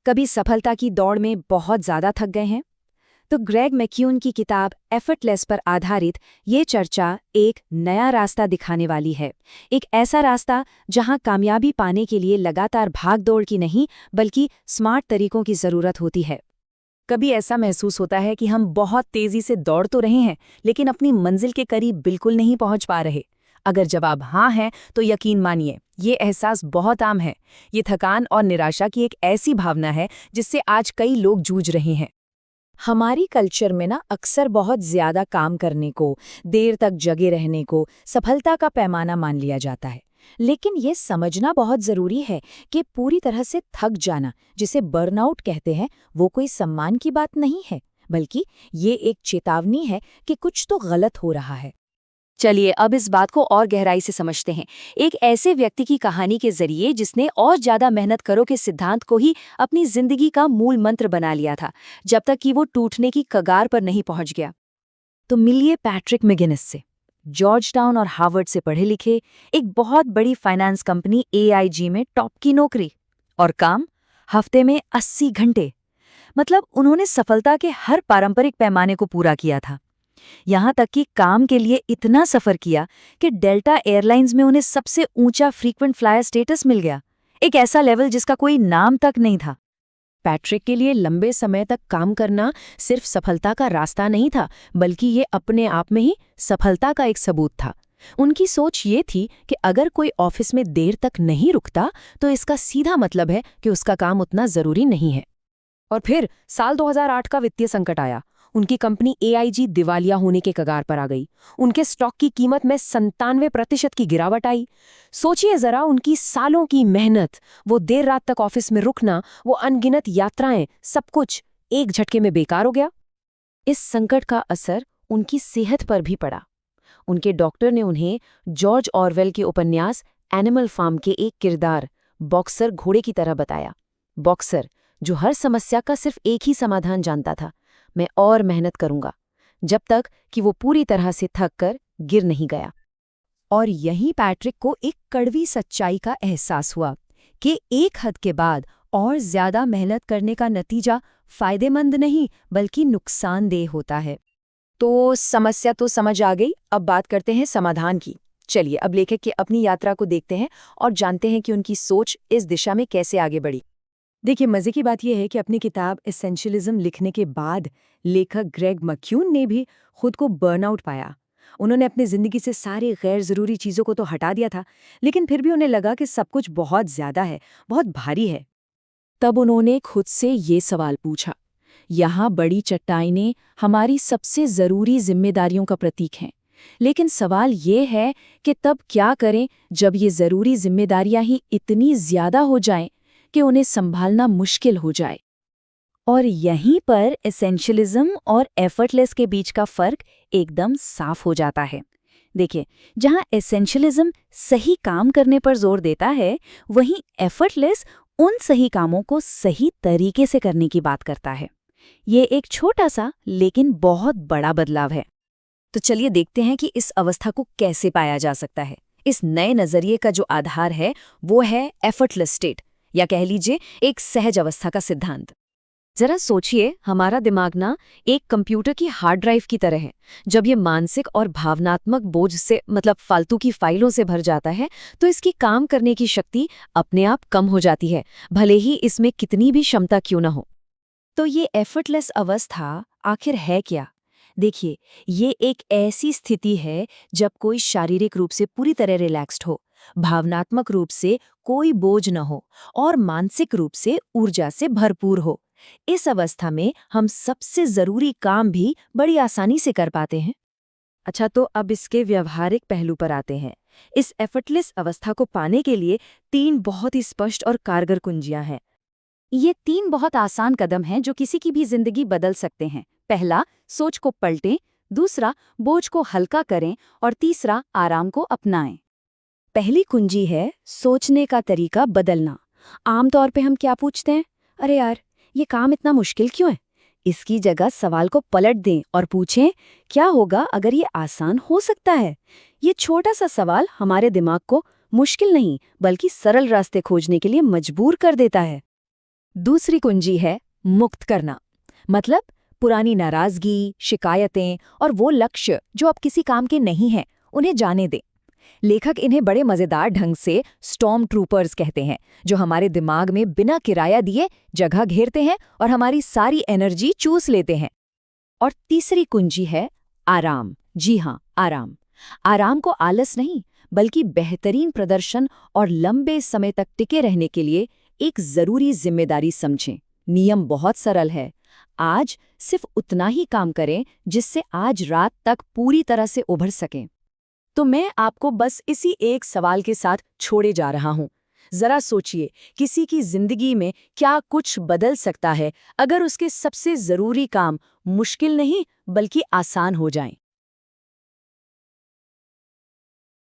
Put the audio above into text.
कभी सफलता की दौड़ में बहुत ज्यादा थक गए हैं? तो ग्रेग मैक्यून की किताब एफर्टलेस पर आधारित ये चर्चा एक नया रास्ता दिखाने वाली है। एक ऐसा रास्ता जहां कामयाबी पाने के लिए लगातार भागदौड़ की नहीं बल्कि स्मार्ट तरीकों की जरूरत होती है। कभी ऐसा महसूस होता है कि हम बहुत तेजी से दौड़ तो रहे हैं, लेकिन अपनी मंजिल के करीब बिल्कुल नहीं पहुंच पा रहे। अगर जवाब हाँ है, तो यकीन मानिए, ये एहसास बहुत आम है। ये थकान और निराशा की एक ऐसी भावना है जिससे आज कई लोग जूझ रहे हैं। हमारी कल्चर में ना अक्सर बहुत ज्यादा काम करने को, देर तक जगे रहने को सफलता का पैमाना मान लिया जाता है। लेकिन ये समझना बहुत जरूरी है कि पूरी तरह से थक जाना, जिसे बर्नआउट कहते हैं, वो कोई सम्मान की बात नहीं है, बल्कि ये एक चेतावनी है कि कुछ तो गलत हो रहा है। चलिए अब इस बात को और गहराई से समझते हैं, एक ऐसे व्यक्ति की कहानी के जरिए जिसने और ज्यादा मेहनत करो के सिद्धांत को ही अपनी जिंदगी का मूल मंत्र बना लिया था, जब तक कि वो टूटने की कगार पर नहीं पहुंच गया। तो मिलिए पैट्रिक मैगिनिस से। जॉर्जटाउन और हार्वर्ड से पढ़े लिखे, एक बहुत बड़ी फाइनेंस कंपनी AIG में टॉप की नौकरी, और काम हफ्ते में 80 घंटे। मतलब उन्होंने सफलता के हर पारंपरिक पैमाने को पूरा किया था। यहाँ तक कि काम के लिए इतना सफर किया कि डेल्टा एयरलाइंस में उन्हें सबसे ऊंचा फ्रीक्वेंट फ्लायर स्टेटस मिल गया, एक ऐसा लेवल जिसका कोई नाम तक नहीं था। पैट्रिक के लिए लंबे समय तक काम करना सिर्फ सफलता का रास्ता नहीं था, बल्कि ये अपने आप में ही सफलता का एक सबूत था। उनकी सोच ये थी कि अगर कोई ऑफिस में देर तक नहीं रुकता, तो इसका सीधा मतलब है कि उसका काम उतना जरूरी नहीं है। और फिर साल 2008 का वित्तीय संकट आया। उनकी कंपनी AIG दिवालिया होने के कगार पर आ गई। उनके स्टॉक की कीमत में 97% की गिरावट आई। सोचिए जरा, उनकी सालों की मेहनत, वो देर रात तक ऑफिस में रुकना, वो अनगिनत यात्राएं, सब कुछ एक झटके में बेकार हो गया। इस संकट का असर उनकी सेहत पर भी पड़ा। उनके डॉक्टर ने उन्हें जॉर्ज ऑरवेल के उपन्यास एनिमल फार्म के एक किरदार, बॉक्सर घोड़े की तरह बताया। बॉक्सर जो हर समस्या का सिर्फ एक ही समाधान जानता था, मैं और मेहनत करूंगा, जब तक कि वो पूरी तरह से थक कर गिर नहीं गया। और यहीं पैट्रिक को एक कड़वी सच्चाई का एहसास हुआ कि एक हद के बाद और ज्यादा मेहनत करने का नतीजा फायदेमंद नहीं बल्कि नुकसानदेह होता है। तो समस्या तो समझ आ गई, अब बात करते हैं समाधान की। चलिए अब लेखक की अपनी यात्रा को देखते हैं और जानते हैं कि उनकी सोच इस दिशा में कैसे आगे बढ़ी। देखिए, मजे की बात यह है कि अपनी किताब एसेंशियलिज्म लिखने के बाद लेखक ग्रेग मैक्यून ने भी खुद को बर्नआउट पाया। उन्होंने अपनी जिंदगी से सारी गैर जरूरी चीजों को तो हटा दिया था, लेकिन फिर भी उन्हें लगा कि सब कुछ बहुत ज्यादा है, बहुत भारी है। तब उन्होंने खुद से ये सवाल पूछा, यहाँ बड़ी चट्टानें हमारी सबसे जरूरी जिम्मेदारियों का प्रतीक हैं, लेकिन सवाल ये है कि तब क्या करें जब ये जरूरी जिम्मेदारियां ही इतनी ज्यादा हो जाएं कि उन्हें संभालना मुश्किल हो जाए। और यहीं पर एसेंशियलिज्म और एफर्टलेस के बीच का फर्क एकदम साफ हो जाता है। देखिए, जहां एसेंशियलिज्म सही काम करने पर जोर देता है, वहीं एफर्टलेस उन सही कामों को सही तरीके से करने की बात करता है। ये एक छोटा सा लेकिन बहुत बड़ा बदलाव है। तो चलिए देखते हैं कि इस अवस्था को कैसे पाया जा सकता है। इस नए नजरिए का जो आधार है वो है एफर्टलेस स्टेट, या कह लीजिए एक सहज अवस्था का सिद्धांत। जरा सोचिए, हमारा दिमाग ना एक कंप्यूटर की हार्ड ड्राइव की तरह है। जब ये मानसिक और भावनात्मक बोझ से, मतलब फालतू की फाइलों से भर जाता है, तो इसकी काम करने की शक्ति अपने आप कम हो जाती है, भले ही इसमें कितनी भी क्षमता क्यों न हो। तो ये एफर्टलेस अवस्था आखिर है क्या? देखिए, ये एक ऐसी स्थिति है जब कोई शारीरिक रूप से पूरी तरह रिलैक्स्ड हो, भावनात्मक रूप से कोई बोझ न हो और मानसिक रूप से ऊर्जा से भरपूर हो। इस अवस्था में हम सबसे जरूरी काम भी बड़ी आसानी से कर पाते हैं। अच्छा, तो अब इसके व्यवहारिक पहलू पर आते हैं। इस एफर्टलेस अवस्था को पाने के लिए 3 बहुत ही स्पष्ट और कारगर कुंजियां हैं। ये 3 बहुत आसान कदम हैं जो किसी की भी जिंदगी बदल सकते हैं। पहला, सोच को पलटें। दूसरा, बोझ को हल्का करें। और तीसरा, आराम को अपनाएं। पहली कुंजी है सोचने का तरीका बदलना। आमतौर पे हम क्या पूछते हैं, अरे यार, ये काम इतना मुश्किल क्यों है? इसकी जगह सवाल को पलट दें और पूछें, क्या होगा अगर ये आसान हो सकता है? ये छोटा सा सवाल हमारे दिमाग को मुश्किल नहीं बल्कि सरल रास्ते खोजने के लिए मजबूर कर देता है। दूसरी कुंजी है मुक्त करना। मतलब पुरानी नाराजगी, शिकायतें और वो लक्ष्य जो अब किसी काम के नहीं हैं, उन्हें जाने दें। लेखक इन्हें बड़े मजेदार ढंग से स्टॉर्म ट्रूपर्स कहते हैं, जो हमारे दिमाग में बिना किराया दिए जगह घेरते हैं और हमारी सारी एनर्जी चूस लेते हैं। और तीसरी कुंजी है आराम। जी हाँ, आराम। आराम को आलस नहीं, बल्कि बेहतरीन प्रदर्शन और लंबे समय तक टिके रहने के लिए एक जरूरी जिम्मेदारी समझें। नियम बहुत सरल है। आज सिर्फ उतना ही काम करें जिससे आज रात तक पूरी तरह से उभर सकें। तो मैं आपको बस इसी एक सवाल के साथ छोड़े जा रहा हूं। जरा सोचिए, किसी की जिंदगी में क्या कुछ बदल सकता है अगर उसके सबसे जरूरी काम मुश्किल नहीं बल्कि आसान हो जाएं।